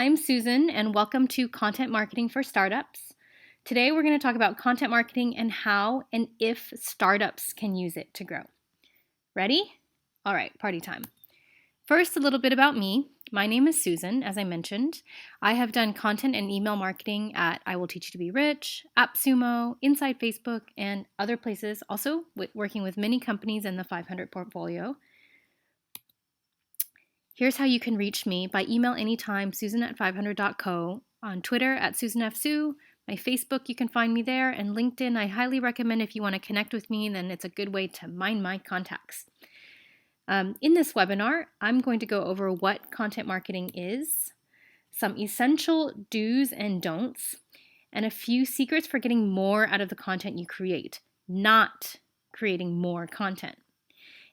I'm Susan, and welcome to Content Marketing for Startups. Today, we're going to talk about content marketing and how and if startups can use it to grow. Ready? All right, party time. First, a little bit about me. My name is Susan, as I mentioned. I have done content and email marketing at I Will Teach You to Be Rich, AppSumo, Inside Facebook, and other places, also working with many companies in the 500 portfolio. Here's how you can reach me by email anytime, susan@500.co, on Twitter at SusanFSue, my Facebook, you can find me there, and LinkedIn, I highly recommend if you want to connect with me, then it's a good way to mine my contacts. In this webinar, I'm going to go over what content marketing is, some essential do's and don'ts, and a few secrets for getting more out of the content you create, not creating more content.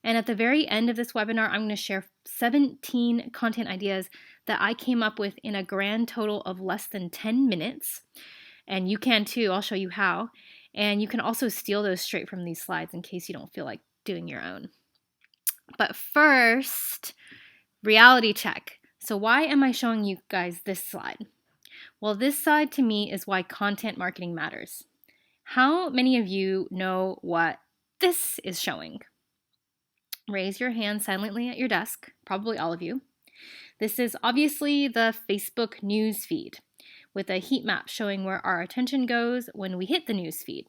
And at the very end of this webinar, I'm going to share 17 content ideas that I came up with in a grand total of less than 10 minutes. And you can too, I'll show you how. And you can also steal those straight from these slides in case you don't feel like doing your own. But first, reality check. So why am I showing you guys this slide? Well, this slide to me is why content marketing matters. How many of you know what this is showing? Raise your hand silently at your desk, probably all of you. This is obviously the Facebook news feed with a heat map showing where our attention goes when we hit the news feed.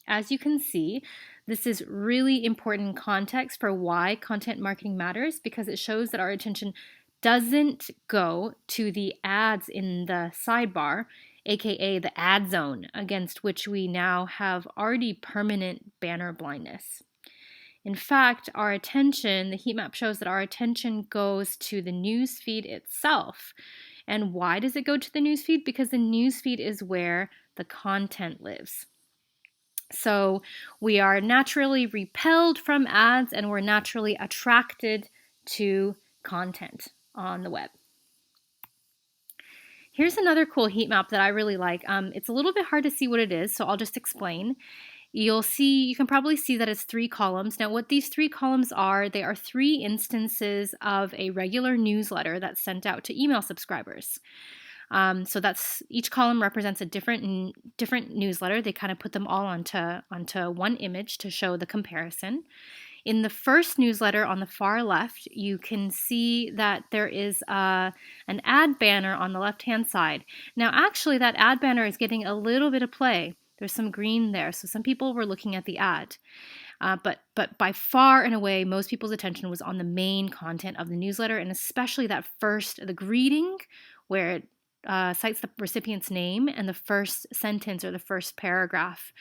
As you can see, this is really important context for why content marketing matters because it shows that our attention doesn't go to the ads in the sidebar, aka the ad zone, against which we now have already permanent banner blindness. In fact, our attention, the heat map shows that our attention goes to the news feed itself. And why does it go to the news feed? Because the news feed is where the content lives. So we are naturally repelled from ads and we're naturally attracted to content on the web. Here's another cool heat map that I really like. It's a little bit hard to see what it is, so I'll just explain. You can probably see that it's 3 columns. Now, what these 3 columns are, they are 3 instances of a regular newsletter that's sent out to email subscribers. So that's each column represents a different newsletter. They kind of put them all onto one image to show the comparison. In the first newsletter on the far left, you can see that there is an ad banner on the left-hand side. Now, actually, that ad banner is getting a little bit of play. There's some green there, so some people were looking at the ad. But by far and away, most people's attention was on the main content of the newsletter, and especially the greeting, where it cites the recipient's name and the first sentence or the first paragraph,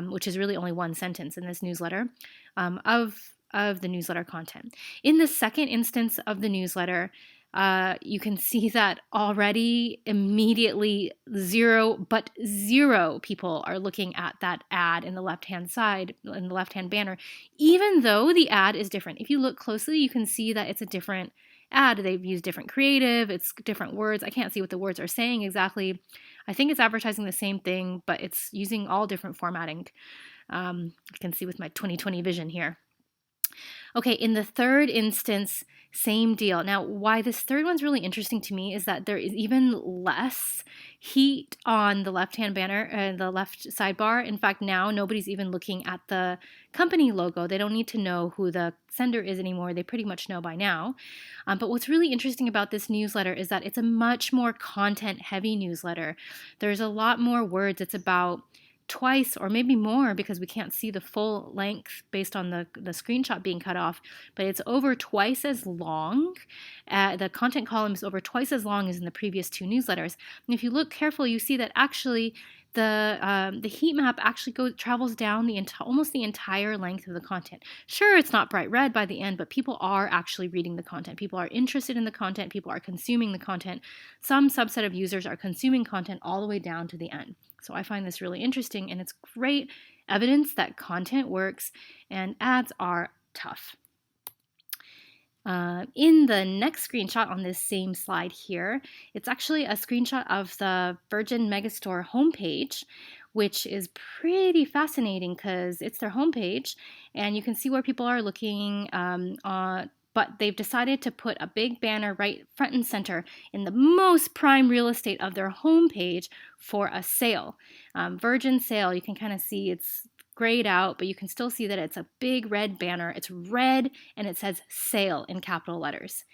which is really only one sentence in this newsletter, of the newsletter content. In the second instance of the newsletter, you can see that already immediately zero people are looking at that ad in the left-hand side, in the left-hand banner, even though the ad is different. If you look closely, you can see that it's a different ad. They've used different creative, it's different words. I can't see what the words are saying exactly. I think it's advertising the same thing, but it's using all different formatting. You can see with my 2020 vision here. Okay, in the third instance, same deal. Now, why this third one's really interesting to me is that there is even less heat on the left-hand banner, the left sidebar. In fact, now nobody's even looking at the company logo. They don't need to know who the sender is anymore. They pretty much know by now. But what's really interesting about this newsletter is that it's a much more content-heavy newsletter. There's a lot more words. It's about twice or maybe more because we can't see the full length based on the screenshot being cut off, but it's over twice as long. The content column is over twice as long as in the previous 2 newsletters. And if you look carefully, you see that actually the heat map actually travels down almost the entire length of the content. Sure, it's not bright red by the end, but people are actually reading the content. People are interested in the content. People are consuming the content. Some subset of users are consuming content all the way down to the end. So I find this really interesting, and it's great evidence that content works and ads are tough. In the next screenshot on this same slide here, it's actually a screenshot of the Virgin Megastore homepage, which is pretty fascinating because it's their homepage, and you can see where people are looking but they've decided to put a big banner right front and center in the most prime real estate of their homepage for a sale. Virgin sale, you can kind of see it's grayed out, but you can still see that it's a big red banner. It's red and it says sale in capital letters.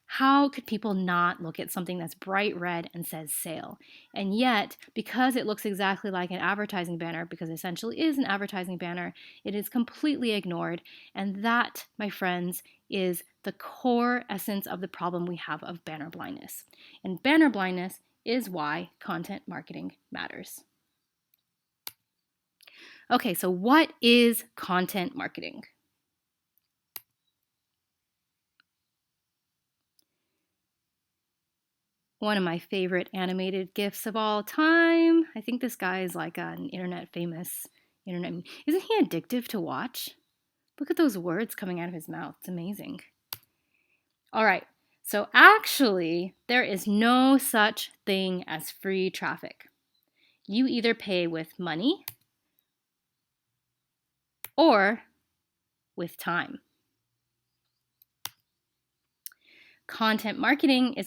How could people not look at something that's bright red and says sale? And yet, because it looks exactly like an advertising banner, because it essentially is an advertising banner, it is completely ignored. And that, my friends, is the core essence of the problem we have of banner blindness. And banner blindness is why content marketing matters. Okay, so what is content marketing? One of my favorite animated GIFs of all time. I think this guy is like an famous internet. Isn't he addictive to watch? Look at those words coming out of his mouth. It's amazing. All right. So actually, there is no such thing as free traffic. You either pay with money or with time. Content marketing is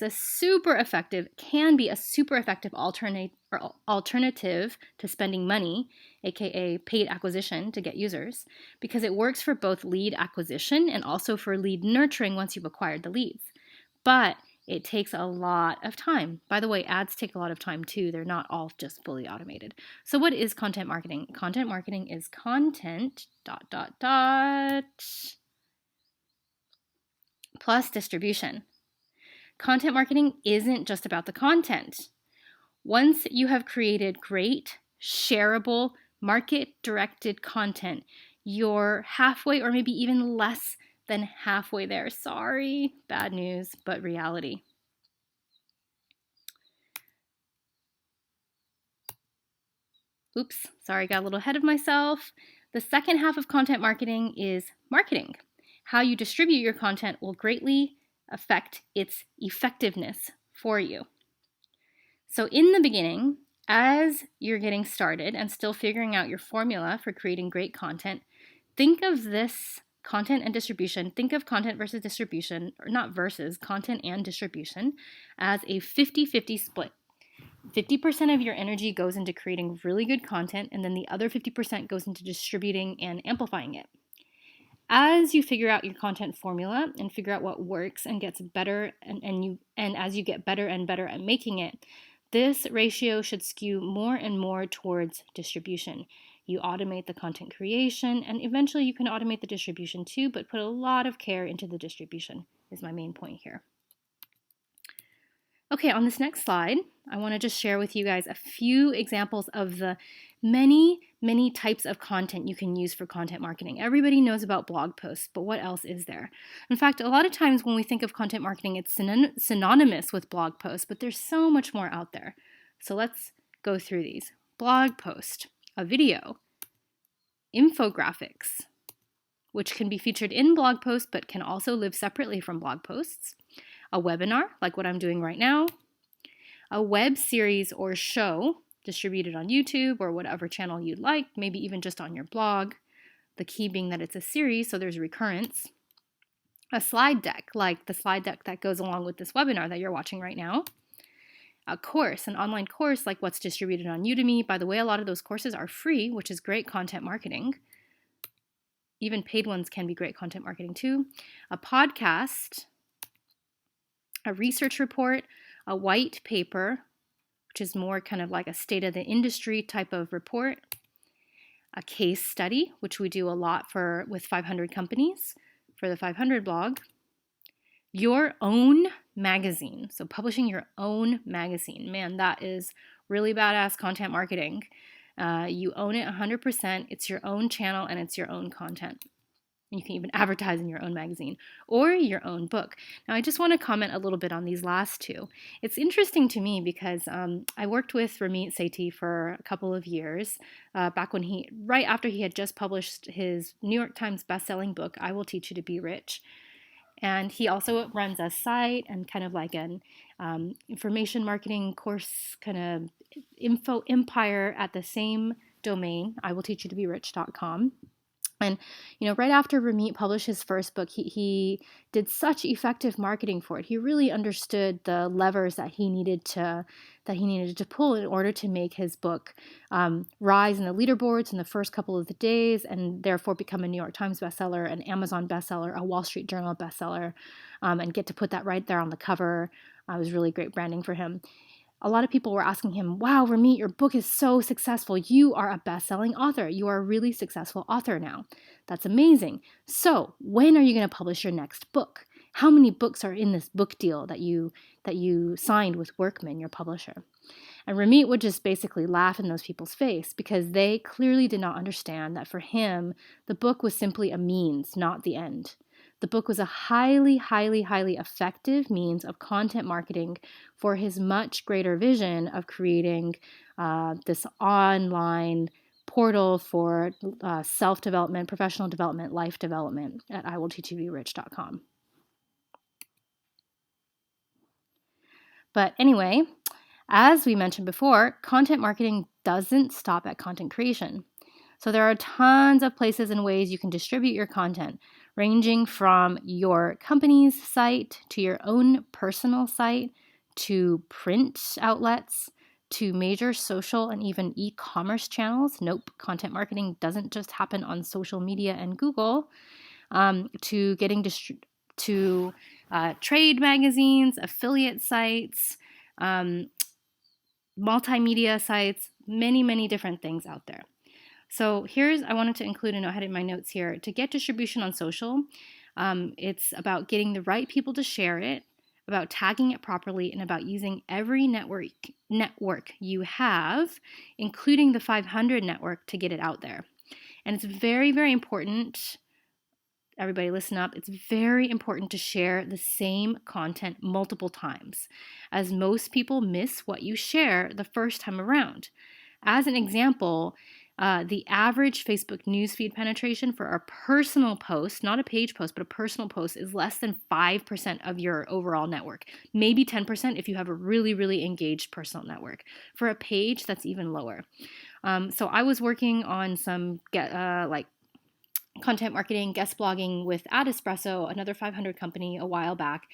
can be a super effective alternative to spending money, aka paid acquisition to get users, because it works for both lead acquisition and also for lead nurturing once you've acquired the leads. But it takes a lot of time. By the way, ads take a lot of time too. They're not all just fully automated. So what is content marketing? Content marketing is content ... plus distribution. Content marketing isn't just about the content. Once you have created great, shareable, market-directed content, you're halfway or maybe even less than halfway there. Sorry, bad news, but reality. Oops, sorry, got a little ahead of myself. The second half of content marketing is marketing. How you distribute your content will greatly affect its effectiveness for you. So in the beginning, as you're getting started and still figuring out your formula for creating great content, think of this content and distribution. Think of content versus distribution, or not versus, content and distribution, as a 50-50 split. 50% of your energy goes into creating really good content, and then the other 50% goes into distributing and amplifying it. As you figure out your content formula and figure out what works and gets better, and as you get better and better at making it, this ratio should skew more and more towards distribution. You automate the content creation, and eventually you can automate the distribution too, but put a lot of care into the distribution is my main point here. Okay, on this next slide, I want to just share with you guys a few examples of the many types of content you can use for content marketing. Everybody knows about blog posts, but what else is there? In fact, a lot of times when we think of content marketing, it's synonymous with blog posts, but there's so much more out there. So let's go through these. Blog post, a video, infographics, which can be featured in blog posts but can also live separately from blog posts, a webinar, like what I'm doing right now, a web series or show distributed on YouTube or whatever channel you'd like, maybe even just on your blog, the key being that it's a series, so there's recurrence, a slide deck, like the slide deck that goes along with this webinar that you're watching right now, a course, an online course like what's distributed on Udemy. By the way, a lot of those courses are free, which is great content marketing. Even paid ones can be great content marketing too. A podcast, a research report, a white paper, which is more kind of like a state of the industry type of report, a case study, which we do a lot with 500 companies for the 500 blog, your own magazine. So publishing your own magazine, man, that is really badass content marketing. You own it 100%. It's your own channel and it's your own content. You can even advertise in your own magazine or your own book. Now, I just want to comment a little bit on these last two. It's interesting to me because I worked with Ramit Sethi for a couple of years, back when right after he had just published his New York Times bestselling book, I Will Teach You to Be Rich. And he also runs a site and kind of like an information marketing course kind of info empire at the same domain, iwillteachyoutoberich.com. And, right after Ramit published his first book, he did such effective marketing for it. He really understood the levers that he needed to pull in order to make his book rise in the leaderboards in the first couple of the days, and therefore become a New York Times bestseller, an Amazon bestseller, a Wall Street Journal bestseller, and get to put that right there on the cover. It was really great branding for him. A lot of people were asking him, wow, Ramit, your book is so successful. You are a best-selling author. You are a really successful author now. That's amazing. So when are you going to publish your next book? How many books are in this book deal that you signed with Workman, your publisher? And Ramit would just basically laugh in those people's face because they clearly did not understand that for him, the book was simply a means, not the end. The book was a highly, highly, highly effective means of content marketing for his much greater vision of creating this online portal for self-development, professional development, life development at iwillteachyouberich.com. But anyway, as we mentioned before, content marketing doesn't stop at content creation. So there are tons of places and ways you can distribute your content, ranging from your company's site to your own personal site to print outlets to major social and even e-commerce channels. Nope, content marketing doesn't just happen on social media and Google. To getting to trade magazines, affiliate sites, multimedia sites, many, many different things out there. So I wanted to include a note, I had in my notes here, to get distribution on social, it's about getting the right people to share it, about tagging it properly, and about using every network you have, including the 500 network, to get it out there. And it's very, very important. Everybody listen up. It's very important to share the same content multiple times, as most people miss what you share the first time around. As an example, the average Facebook newsfeed penetration for a personal post, not a page post, but a personal post, is less than 5% of your overall network. Maybe 10% if you have a really, really engaged personal network. For a page, that's even lower. So I was working on some content marketing, guest blogging with Espresso, another 500 company, a while back.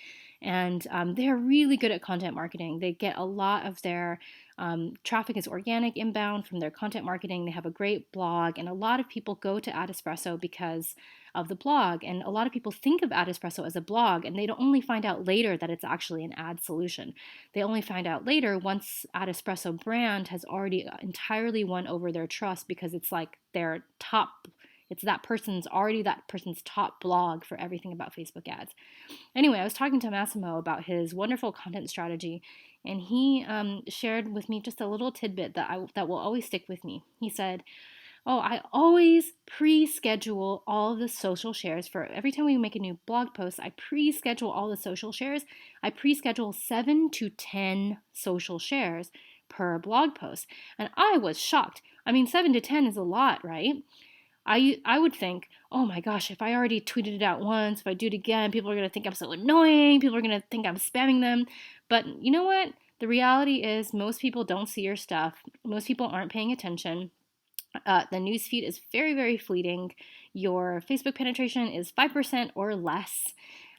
And they're really good at content marketing. They get a lot of their traffic is organic inbound from their content marketing. They have a great blog, and a lot of people go to Espresso because of the blog. And a lot of people think of Espresso as a blog, and they don't only find out later that it's actually an ad solution. They only find out later once Espresso brand has already entirely won over their trust, because it's like their top. It's that person's top blog for everything about Facebook ads. Anyway, I was talking to Massimo about his wonderful content strategy, and he shared with me just a little tidbit that will always stick with me. He said, "Oh, I always pre-schedule all of the social shares for every time we make a new blog post. I pre-schedule all the social shares. I pre-schedule 7 to 10 social shares per blog post." And I was shocked. I mean, 7 to 10 is a lot, right? I would think, oh my gosh, if I already tweeted it out once, if I do it again, people are going to think I'm so annoying. People are going to think I'm spamming them. But you know what? The reality is most people don't see your stuff. Most people aren't paying attention. The newsfeed is very, very fleeting. Your Facebook penetration is 5% or less.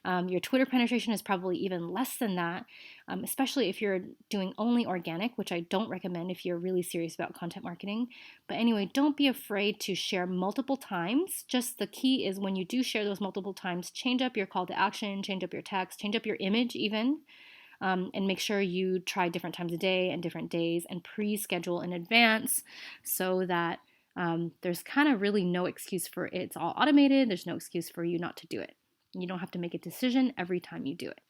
Your Twitter penetration is probably even less than that, especially if you're doing only organic, which I don't recommend if you're really serious about content marketing. But anyway, don't be afraid to share multiple times. Just the key is when you do share those multiple times, change up your call to action, change up your text, change up your image even. And make sure you try different times a day and different days and pre-schedule in advance so that there's kind of really no excuse for it. It's all automated. There's no excuse for you not to do it. You don't have to make a decision every time you do it.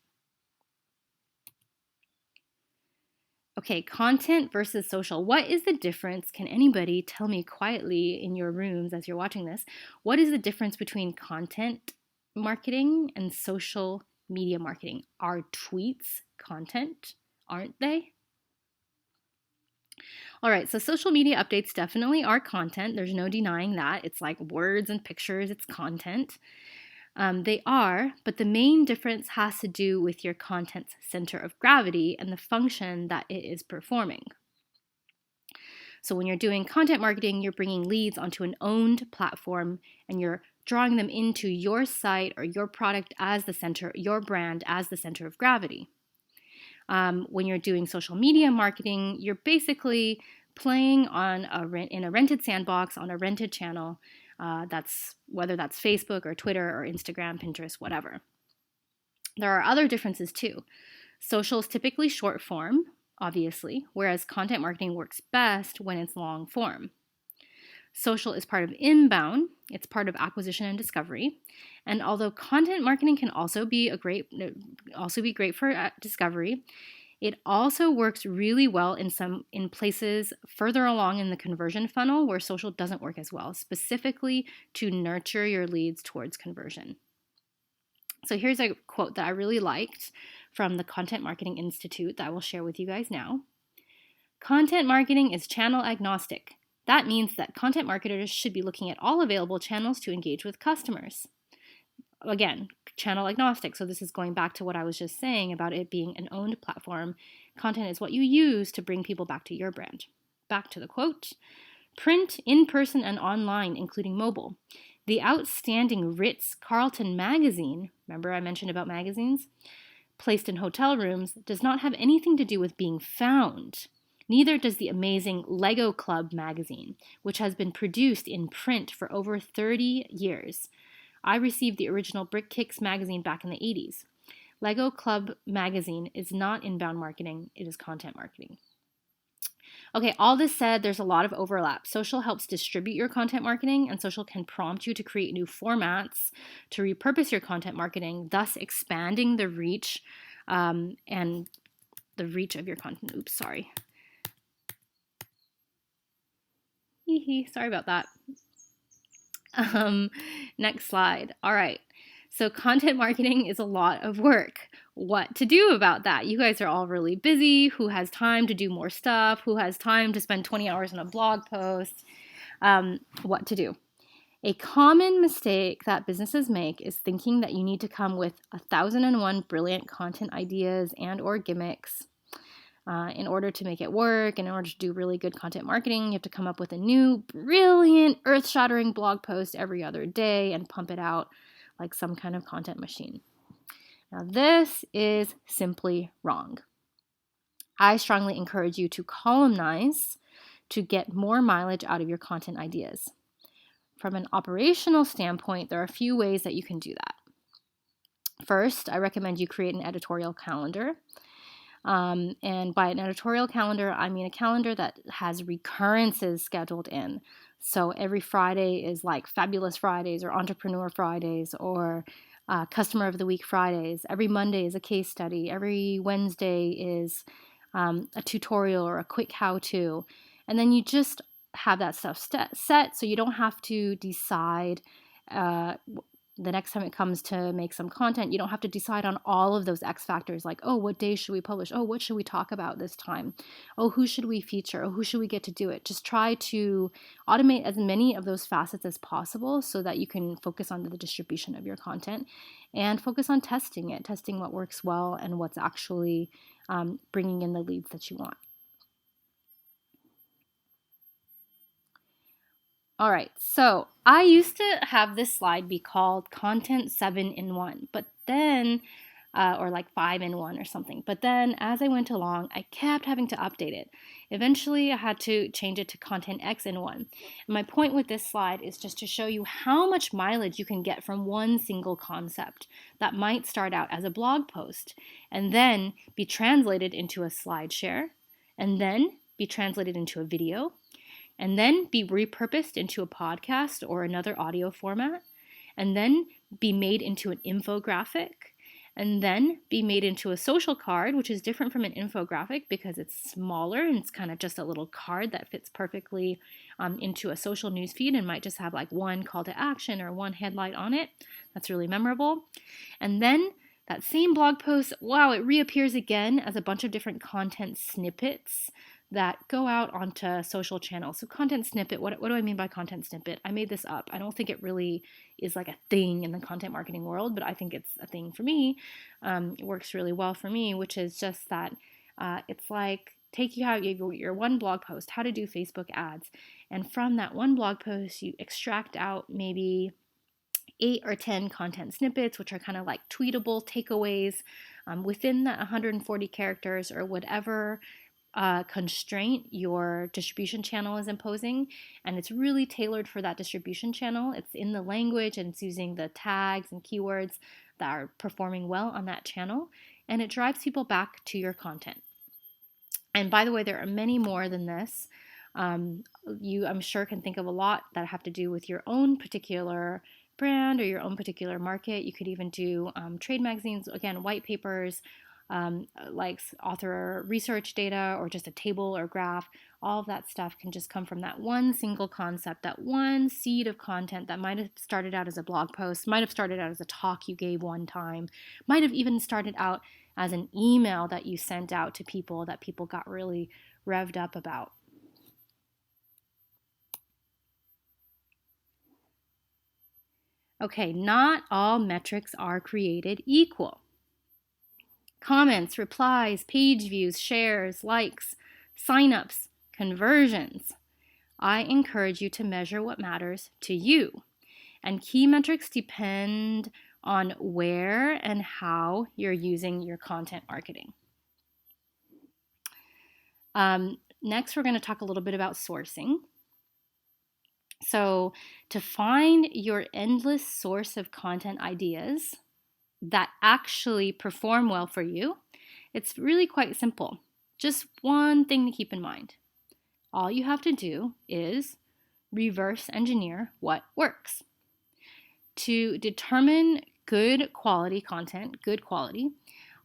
Okay, content versus social. What is the difference? Can anybody tell me quietly in your rooms as you're watching this? What is the difference between content marketing and social media marketing? Are tweets content? Aren't they? All right, so social media updates definitely are content. There's no denying that. It's like words and pictures, it's content. They are, but the main difference has to do with your content's center of gravity and the function that it is performing. So when you're doing content marketing, you're bringing leads onto an owned platform and you're drawing them into your site or your product as the center, your brand as the center of gravity. When you're doing social media marketing, you're basically playing on in a rented sandbox on a rented channel. Whether that's Facebook or Twitter or Instagram, Pinterest, whatever. There are other differences too. Social is typically short form, obviously, whereas content marketing works best when it's long form. Social is part of inbound, it's part of acquisition and discovery. And although content marketing can also be great for discovery, it also works really well in places further along in the conversion funnel where social doesn't work as well, specifically to nurture your leads towards conversion. So here's a quote that I really liked from the Content Marketing Institute that I will share with you guys now. Content marketing is channel agnostic. That means that content marketers should be looking at all available channels to engage with customers. Again, channel agnostic. So this is going back to what I was just saying about it being an owned platform. Content is what you use to bring people back to your brand. Back to the quote. Print, in-person, and online, including mobile. The outstanding Ritz-Carlton magazine, remember I mentioned about magazines, placed in hotel rooms, does not have anything to do with being found. Neither does the amazing Lego Club magazine, which has been produced in print for over 30 years. I received the original Brick Kicks magazine back in the 80s. Lego Club magazine is not inbound marketing, it is content marketing. Okay, all this said, there's a lot of overlap. Social helps distribute your content marketing, and social can prompt you to create new formats to repurpose your content marketing, thus expanding the reach and the reach of your content. Oops, sorry. Sorry about that. Next slide. All right. So content marketing is a lot of work. What to do about that? You guys are all really busy. Who has time to do more stuff? Who has time to spend 20 hours on a blog post? What to do? A common mistake that businesses make is thinking that you need to come with 1,001 brilliant content ideas and or gimmicks. In order to make it work, in order to do really good content marketing, you have to come up with a new, brilliant, earth-shattering blog post every other day and pump it out like some kind of content machine. Now, this is simply wrong. I strongly encourage you to columnize to get more mileage out of your content ideas. From an operational standpoint, there are a few ways that you can do that. First, I recommend you create an editorial calendar. And by an editorial calendar, I mean a calendar that has recurrences scheduled in. So every Friday is like Fabulous Fridays or Entrepreneur Fridays or Customer of the Week Fridays. Every Monday is a case study. Every Wednesday is a tutorial or a quick how-to. And then you just have that stuff set so you don't have to decide the next time it comes to make some content, you don't have to decide on all of those X factors like, oh, what day should we publish? Oh, what should we talk about this time? Oh, who should we feature? Oh, who should we get to do it? Just try to automate as many of those facets as possible so that you can focus on the distribution of your content and focus on testing what works well and what's actually bringing in the leads that you want. All right, so I used to have this slide be called Content 7 in 1, but then, or like 5 in 1 or something. But then as I went along, I kept having to update it. Eventually, I had to change it to Content X in 1. And my point with this slide is just to show you how much mileage you can get from one single concept that might start out as a blog post and then be translated into a slide share and then be translated into a video and then be repurposed into a podcast or another audio format, and then be made into an infographic, and then be made into a social card, which is different from an infographic because it's smaller and it's kind of just a little card that fits perfectly into a social news feed and might just have like one call to action or one headlight on it. That's really memorable. And then that same blog post, wow, it reappears again as a bunch of different content snippets that go out onto social channels. So content snippet, what do I mean by content snippet? I made this up. I don't think it really is like a thing in the content marketing world, but I think it's a thing for me. It works really well for me, which is just that It's like take you have your one blog post, how to do Facebook ads, and from that one blog post, you extract out maybe 8 or 10 content snippets, which are kind of like tweetable takeaways within that 140 characters or whatever constraint your distribution channel is imposing. And it's really tailored for that distribution channel. It's in the language and it's using the tags and keywords that are performing well on that channel. And it drives people back to your content. And by the way, there are many more than this. You, I'm sure, can think of a lot that have to do with your own particular brand or your own particular market. You could even do trade magazines, again, white papers, like author research data or just a table or graph. All of that stuff can just come from that one single concept, that one seed of content that might have started out as a blog post, might have started out as a talk you gave one time, might have even started out as an email that you sent out to people that people got really revved up about. Okay, not all metrics are created equal. Comments, replies, page views, shares, likes, signups, conversions. I encourage you to measure what matters to you. And key metrics depend on where and how you're using your content marketing. Next, we're going to talk a little bit about sourcing. So, to find your endless source of content ideas that actually perform well for you, it's really quite simple. Just one thing to keep in mind. All you have to do is reverse engineer what works. To determine good quality content,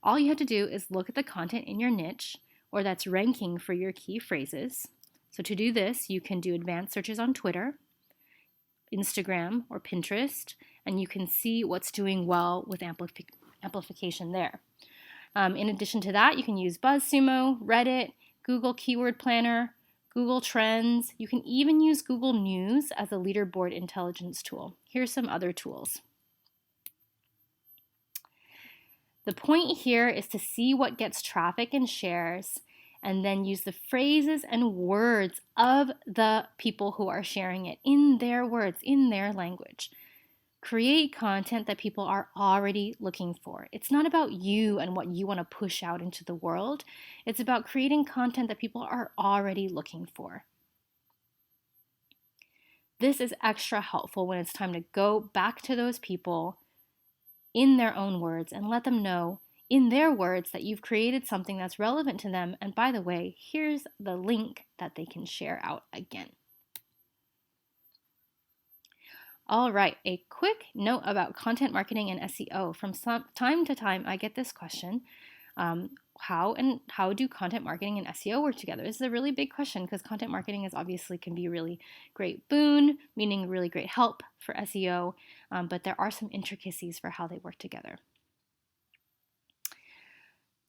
all you have to do is look at the content in your niche or that's ranking for your key phrases. So to do this, you can do advanced searches on Twitter, Instagram, or Pinterest, and you can see what's doing well with amplification there. In addition to that, you can use BuzzSumo, Reddit, Google Keyword Planner, Google Trends. You can even use Google News as a leaderboard intelligence tool. Here's some other tools. The point here is to see what gets traffic and shares, and then use the phrases and words of the people who are sharing it in their words, in their language. Create content that people are already looking for. It's not about you and what you want to push out into the world. It's about creating content that people are already looking for. This is extra helpful when it's time to go back to those people in their own words and let them know in their words that you've created something that's relevant to them. And by the way, here's the link that they can share out again. All right, a quick note about content marketing and SEO. From time to time, I get this question, how do content marketing and SEO work together? This is a really big question because content marketing can be a really great boon, meaning really great help for SEO, but there are some intricacies for how they work together.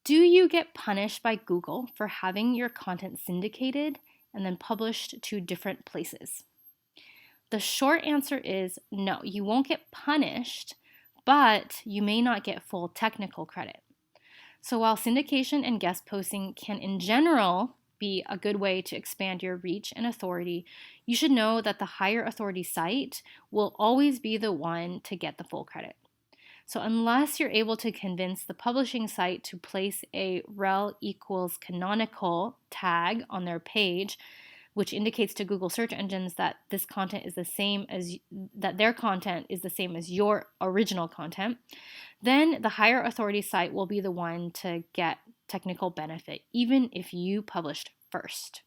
Do you get punished by Google for having your content syndicated and then published to different places? The short answer is no, you won't get punished, but you may not get full technical credit. So while syndication and guest posting can in general be a good way to expand your reach and authority, you should know that the higher authority site will always be the one to get the full credit. So unless you're able to convince the publishing site to place a rel equals canonical tag on their page, which indicates to Google search engines that this content is the same as that their content is the same as your original content, then the higher authority site will be the one to get technical benefit, even if you published first.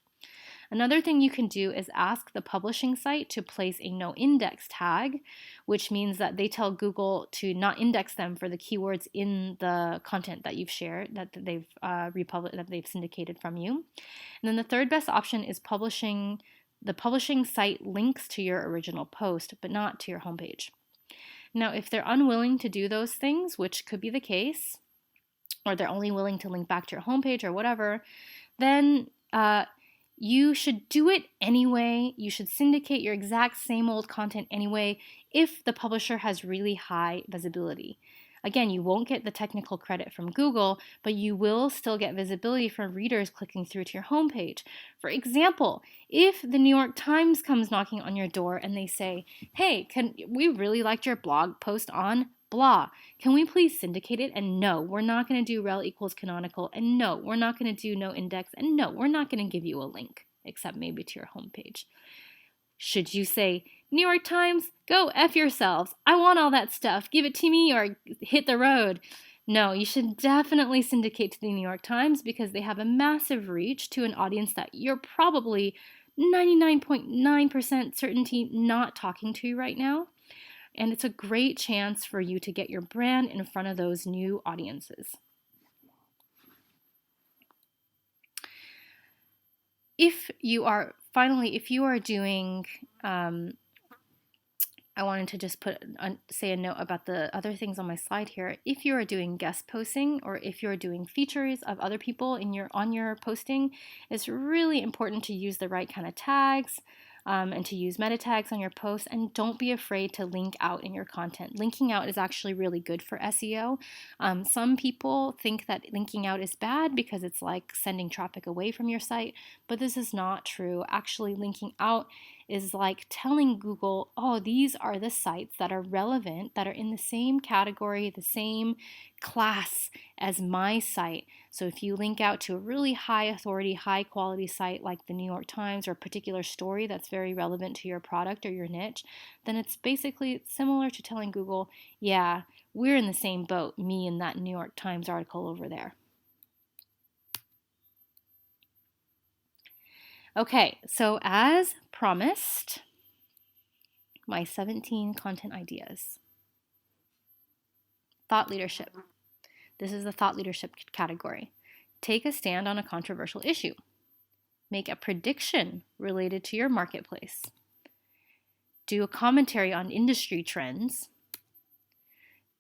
Another thing you can do is ask the publishing site to place a no index tag, which means that they tell Google to not index them for the keywords in the content that you've shared, that they've republished, that they've syndicated from you. And then the third best option is the publishing site links to your original post, but not to your homepage. Now, if they're unwilling to do those things, which could be the case, or they're only willing to link back to your homepage or whatever, then you should do it anyway. You should syndicate your exact same old content anyway if the publisher has really high visibility. Again, you won't get the technical credit from Google, but you will still get visibility from readers clicking through to your homepage. For example, if the New York Times comes knocking on your door and they say, hey, we really liked your blog post on blah. Can we please syndicate it? And no, we're not going to do rel equals canonical. And no, we're not going to do no index. And no, we're not going to give you a link, except maybe to your homepage. Should you say, New York Times, go F yourselves. I want all that stuff. Give it to me or hit the road. No, you should definitely syndicate to the New York Times because they have a massive reach to an audience that you're probably 99.9% certainty not talking to right now. And it's a great chance for you to get your brand in front of those new audiences. If you are doing, I wanted to just say a note about the other things on my slide here. If you are doing guest posting or if you're doing features of other people on your posting, it's really important to use the right kind of tags. And to use meta tags on your posts, and don't be afraid to link out in your content. Linking out is actually really good for SEO. Some people think that linking out is bad because it's like sending traffic away from your site, but this is not true. Actually, linking out is like telling Google, oh, these are the sites that are relevant, that are in the same category, the same class as my site. So if you link out to a really high authority, high quality site like the New York Times or a particular story that's very relevant to your product or your niche, then it's basically similar to telling Google, yeah, we're in the same boat, me and that New York Times article over there. Okay, so as promised, my 17 content ideas. Thought leadership. This is the thought leadership category. Take a stand on a controversial issue. Make a prediction related to your marketplace. Do a commentary on industry trends.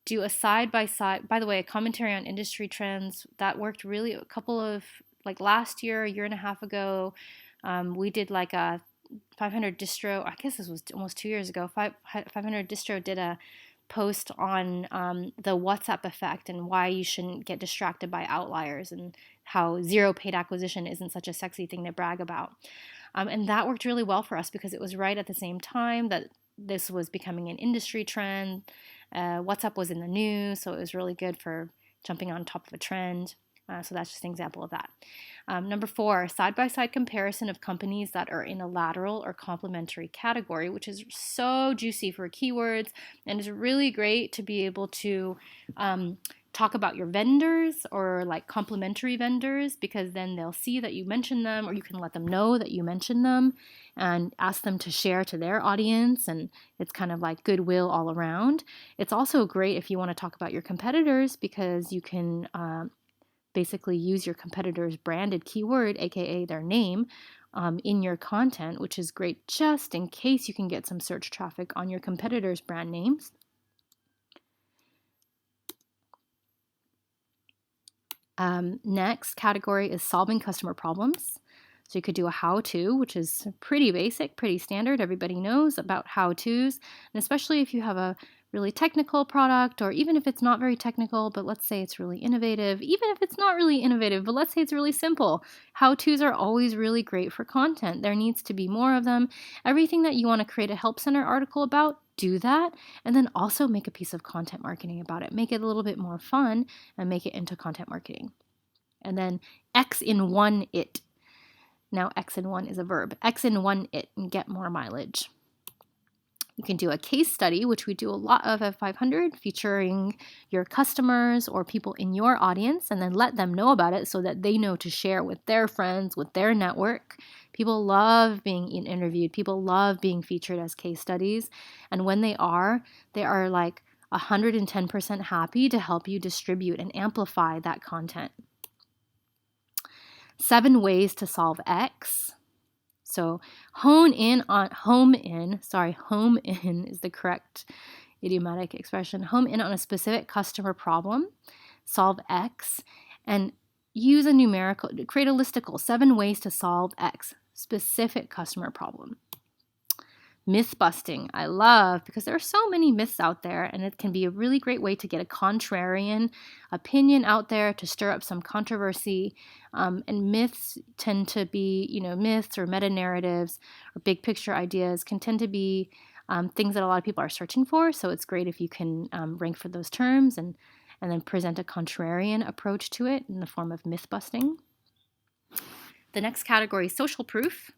Do a side-by-side, by the way, a commentary on industry trends, that worked really last year, a year and a half ago, we did like a 500 distro, I guess this was almost 2 years ago, 500 distro did a post on the WhatsApp effect and why you shouldn't get distracted by outliers and how zero paid acquisition isn't such a sexy thing to brag about. And that worked really well for us because it was right at the same time that this was becoming an industry trend. WhatsApp was in the news, so it was really good for jumping on top of a trend. So that's just an example of that. Number 4, side-by-side comparison of companies that are in a lateral or complementary category, which is so juicy for keywords and is really great to be able to talk about your vendors or like complementary vendors, because then they'll see that you mention them, or you can let them know that you mention them and ask them to share to their audience, and it's kind of like goodwill all around. It's also great if you want to talk about your competitors because you can basically use your competitor's branded keyword, aka their name, in your content, which is great just in case you can get some search traffic on your competitors' brand names. Next category is solving customer problems. So you could do a how-to, which is pretty basic, pretty standard. Everybody knows about how-tos, and especially if you have a really technical product, or even if it's not very technical, but let's say it's really innovative, even if it's not really innovative, but let's say it's really simple. How-tos are always really great for content. There needs to be more of them. Everything that you want to create a Help Center article about, do that, and then also make a piece of content marketing about it. Make it a little bit more fun and make it into content marketing. And then X in one it. Now X in one is a verb. X in one it and get more mileage. You can do a case study, which we do a lot of at 500, featuring your customers or people in your audience, and then let them know about it so that they know to share with their friends, with their network. People love being interviewed. People love being featured as case studies. And when they are like 110% happy to help you distribute and amplify that content. 7 ways to solve X. So home in is the correct idiomatic expression. Home in on a specific customer problem, solve X, and use a numerical, create a listicle, 7 ways to solve X, specific customer problem. Myth busting, I love, because there are so many myths out there, and it can be a really great way to get a contrarian opinion out there to stir up some controversy. And myths tend to be, myths or meta narratives or big picture ideas can tend to be things that a lot of people are searching for. So it's great if you can rank for those terms and then present a contrarian approach to it in the form of myth busting. The next category is social proof.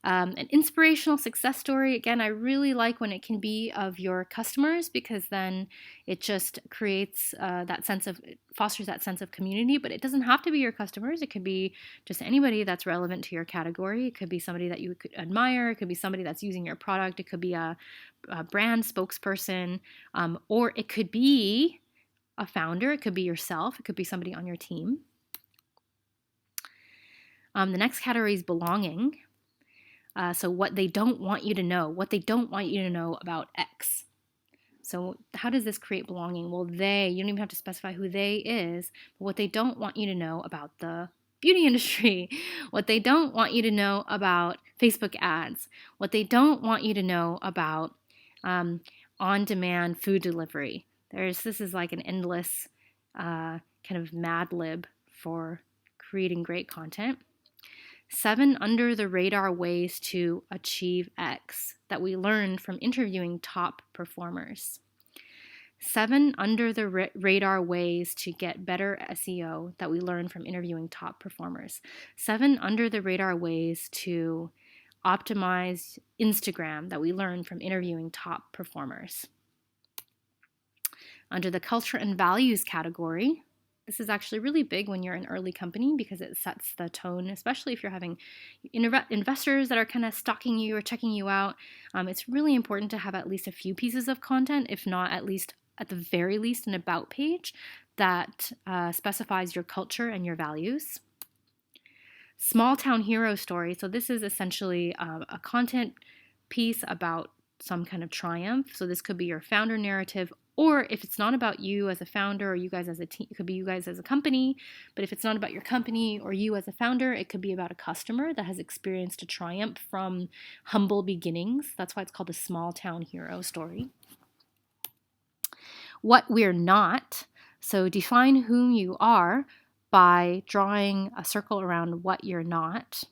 An inspirational success story, again, I really like when it can be of your customers, because then it just creates fosters that sense of community. But it doesn't have to be your customers. It could be just anybody that's relevant to your category. It could be somebody that you could admire. It could be somebody that's using your product. It could be a brand spokesperson, or it could be a founder. It could be yourself. It could be somebody on your team. The next category is belonging. So what they don't want you to know, about X. So how does this create belonging? Well, you don't even have to specify who they is, but what they don't want you to know about the beauty industry, what they don't want you to know about Facebook ads, what they don't want you to know about on-demand food delivery. This is like an endless kind of Mad Lib for creating great content. 7 under-the-radar ways to achieve X that we learned from interviewing top performers. 7 under-the-radar ways to get better SEO that we learned from interviewing top performers. 7 under-the-radar ways to optimize Instagram that we learned from interviewing top performers. Under the culture and values category, this is actually really big when you're an early company, because it sets the tone, especially if you're having investors that are kind of stalking you or checking you out. It's really important to have at least a few pieces of content, if not at the very least an about page that specifies your culture and your values. Small town hero story. So this is essentially a content piece about some kind of triumph. So this could be your founder narrative, or if it's not about you as a founder or you guys as a team, it could be you guys as a company. But if it's not about your company or you as a founder, it could be about a customer that has experienced a triumph from humble beginnings. That's why it's called a small town hero story. What we're not. So define whom you are by drawing a circle around what you're not.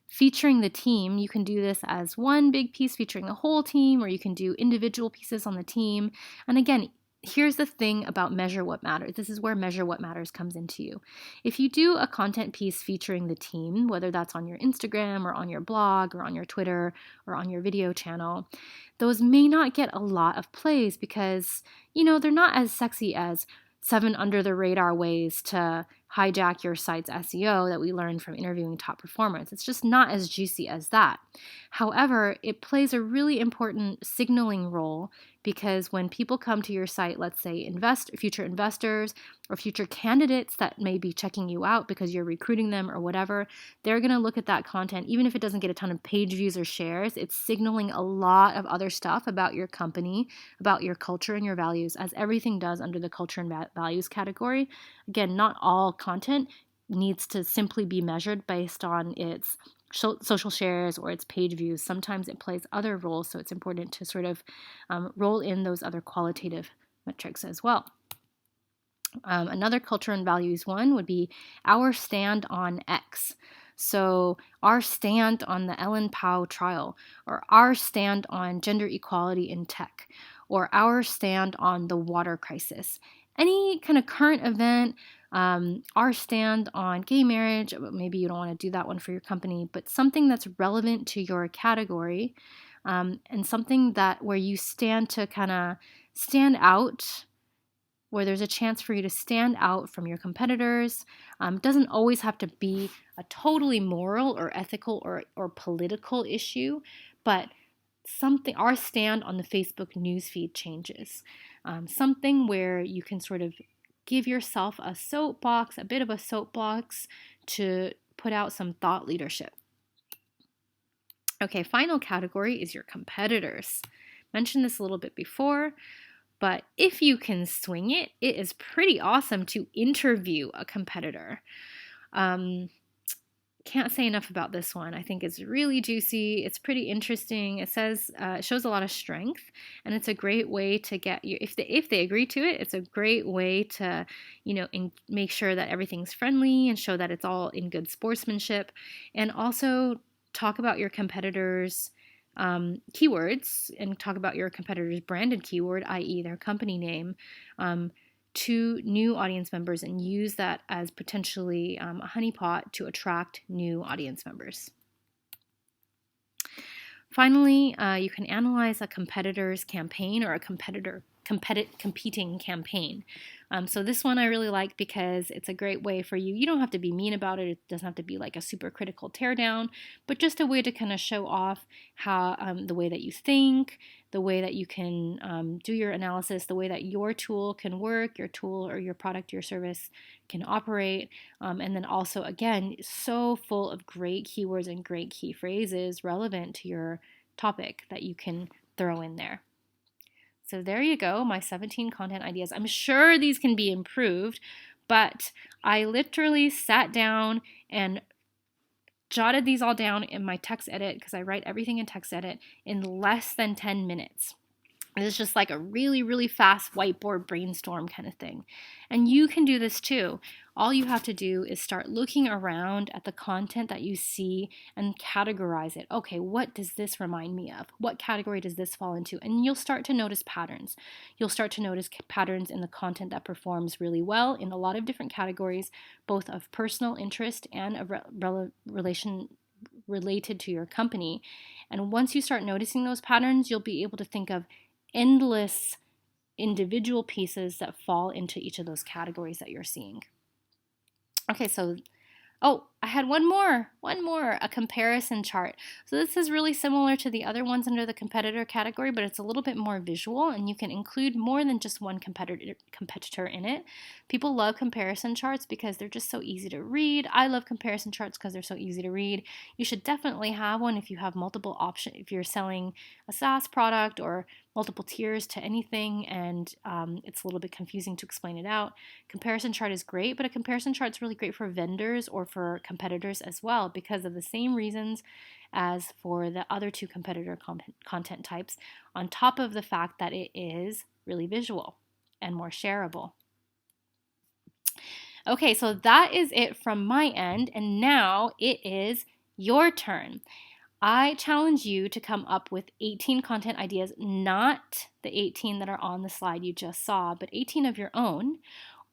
Featuring the team, you can do this as one big piece featuring the whole team, or you can do individual pieces on the team. And again, here's the thing about measure what matters. This is where measure what matters comes into you. If you do a content piece featuring the team, whether that's on your Instagram or on your blog or on your Twitter or on your video channel, those may not get a lot of plays because, they're not as sexy as 7 under-the-radar ways to hijack your site's SEO that we learned from interviewing top performers. It's just not as juicy as that. However, it plays a really important signaling role, because when people come to your site, let's say future investors or future candidates that may be checking you out because you're recruiting them or whatever, they're going to look at that content. Even if it doesn't get a ton of page views or shares, it's signaling a lot of other stuff about your company, about your culture and your values, as everything does under the culture and values category. Again, not all content needs to simply be measured based on its social shares or its page views. Sometimes it plays other roles, so it's important to sort of roll in those other qualitative metrics as well. Another culture and values one would be our stand on X. So our stand on the Ellen Pao trial, or our stand on gender equality in tech, or our stand on the water crisis. Any kind of current event, our stand on gay marriage, maybe you don't want to do that one for your company, but something that's relevant to your category, and something where you stand to kind of stand out, where there's a chance for you to stand out from your competitors. Doesn't always have to be a totally moral or ethical or political issue, but our stand on the Facebook newsfeed changes. Something where you can sort of give yourself a bit of a soapbox to put out some thought leadership. Okay, final category is your competitors. Mentioned this a little bit before, but if you can swing it, it is pretty awesome to interview a competitor. Can can't say enough about this one. I think it's really juicy. It's pretty interesting. It says it shows a lot of strength, and it's a great way to get you, if they agree to it, it's a great way to, make sure that everything's friendly and show that it's all in good sportsmanship, and also talk about your competitors' keywords and talk about your competitor's branded keyword, i.e. their company name, to new audience members, and use that as potentially a honeypot to attract new audience members. Finally, you can analyze a competitor's campaign or a competing campaign. So this one I really like because it's a great way for you. You don't have to be mean about it. It doesn't have to be like a super critical teardown, but just a way to kind of show off how the way that you think, the way that you can do your analysis, the way that your tool can work, your tool or your product, your service can operate. And then also, again, so full of great keywords and great key phrases relevant to your topic that you can throw in there. So there you go, my 17 content ideas. I'm sure these can be improved, but I literally sat down and jotted these all down in my text edit, because I write everything in text edit, in less than 10 minutes. It's just like a really, really fast whiteboard brainstorm kind of thing. And you can do this too. All you have to do is start looking around at the content that you see and categorize it. Okay, what does this remind me of? What category does this fall into? And you'll start to notice patterns. You'll start to notice patterns in the content that performs really well in a lot of different categories, both of personal interest and of relation related to your company. And once you start noticing those patterns, you'll be able to think of endless individual pieces that fall into each of those categories that you're seeing. Okay, so I had one more, a comparison chart. So this is really similar to the other ones under the competitor category, but it's a little bit more visual, and you can include more than just one competitor in it. People love comparison charts because they're just so easy to read. I love comparison charts because they're so easy to read. You should definitely have one if you have multiple options, if you're selling a SaaS product or multiple tiers to anything, and it's a little bit confusing to explain it out. Comparison chart is great, but a comparison chart is really great for vendors or for competitors as well, because of the same reasons as for the other two competitor content types, on top of the fact that it is really visual and more shareable. Okay, so that is it from my end, and now it is your turn. I challenge you to come up with 18 content ideas, not the 18 that are on the slide you just saw, but 18 of your own,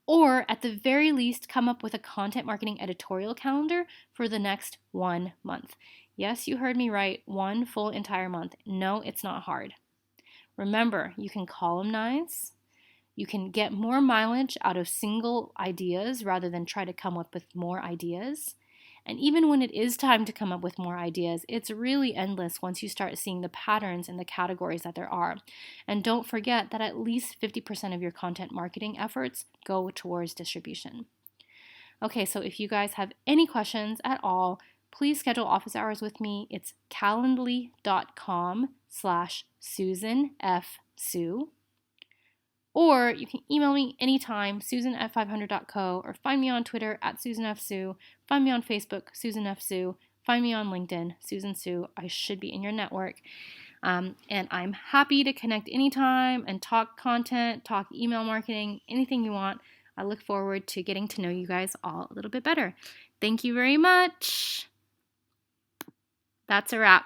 or at the very least, come up with a content marketing editorial calendar for the next 1 month. Yes, you heard me right, one full entire month. No, it's not hard. Remember, you can columnize. You can get more mileage out of single ideas rather than try to come up with more ideas. And even when it is time to come up with more ideas, it's really endless once you start seeing the patterns and the categories that there are. And don't forget that at least 50% of your content marketing efforts go towards distribution. Okay, so if you guys have any questions at all, please schedule office hours with me. It's calendly.com/SusanFSue. Or you can email me anytime, susan@500.co, or find me on Twitter @SusanFSue, find me on Facebook, SusanFSue, find me on LinkedIn, Susan Sue. I should be in your network. And I'm happy to connect anytime and talk content, talk email marketing, anything you want. I look forward to getting to know you guys all a little bit better. Thank you very much. That's a wrap.